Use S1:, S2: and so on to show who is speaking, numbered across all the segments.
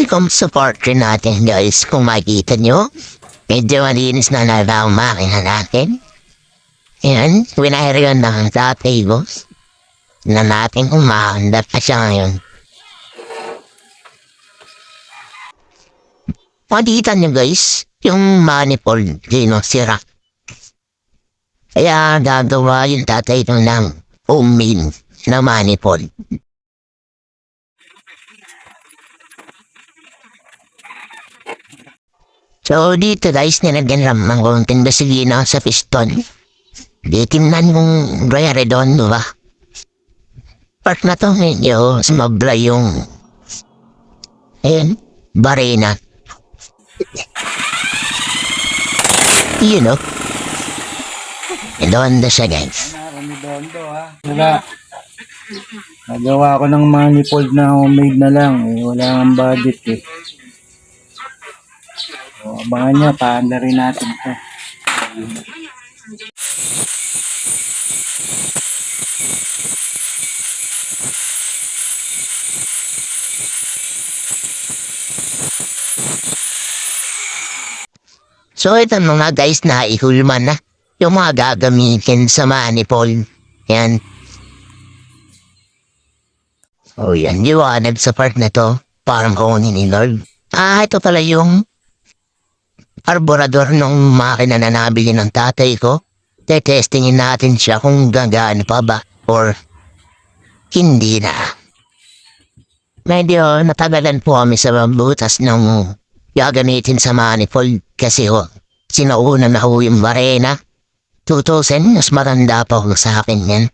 S1: Welcome sa partner natin guys. Kung makikita nyo, medyo malinis na ang makina natin. Yan, winahirigan ng tatay boss na natin kung makakanda pa siya ngayon. Makikita nyo guys, yung manifold dino sira. Kaya gagawa yung tatay ito ng homemade na manifold. So dito guys, nilagyan lang ng konting gasolina sa piston. Di timnan yung gayari doon, diba? Part na to medyo sumabla yung barena. You know? Doon na siya guys.
S2: Redondo ha. Wala. Nagawa ko ng manifold na homemade na lang. Wala ang budget eh. So, abangan nyo, paanda rin natin ito.
S1: So ito mga guys, naihulman na yung mga gagamitin sa manifold. Yan. Oh yan, liwanag sa part na to. Parang kunin ni Lord. Ito pala yung carburetor ng makina na nabili ng tatay ko. Tetestingin natin siya kung gagana pa ba or hindi na. Medyo natagalan po kami sa butas ng gagamitin sa manifold kasi sinauna na ho yung barena. 2,000, mas matanda pa ho sa akin yan.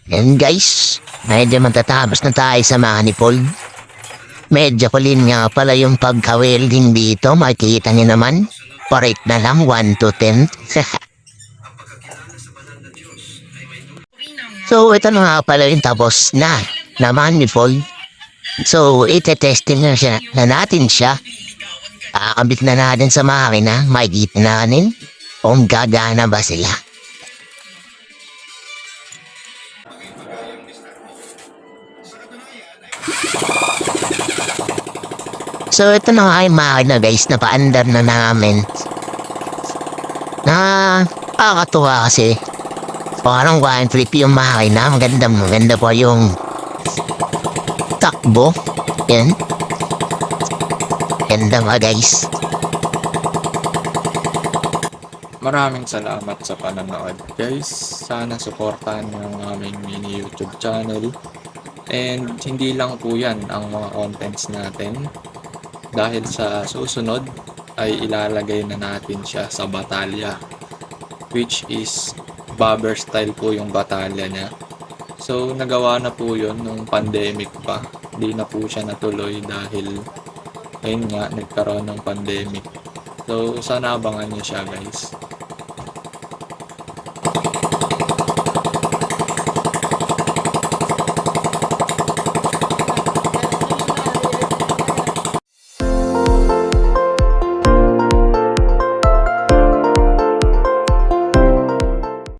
S1: And guys, medyo matatapos na tayo sa manifold. Medyo kulin nga pala yung pagka-welding dito. Makikita niyo naman. Parate na lang, 1 to 10. So, ito na nga pala yung tapos na manifold. So, itetesting na natin siya. Kakabit na natin sa makina. Makikita natin kung gagana ba sila. So ito na nga yung makina guys, napaandar na namin. Nakakatuwa kasi. Parang one flip yung makina, maganda po yung takbo. Yan. Ganda ba guys?
S3: Maraming salamat sa panonood guys. Sana suportahan niyo ang aming mini YouTube channel. And hindi lang po yan ang mga contents natin. Dahil sa susunod ay ilalagay na natin siya sa batalya. Which is bobber style po yung batalya niya. So nagawa na po yun nung pandemic pa. Hindi na po siya natuloy dahil ayun nga nagkaroon ng pandemic. So sana abangan niyo siya guys.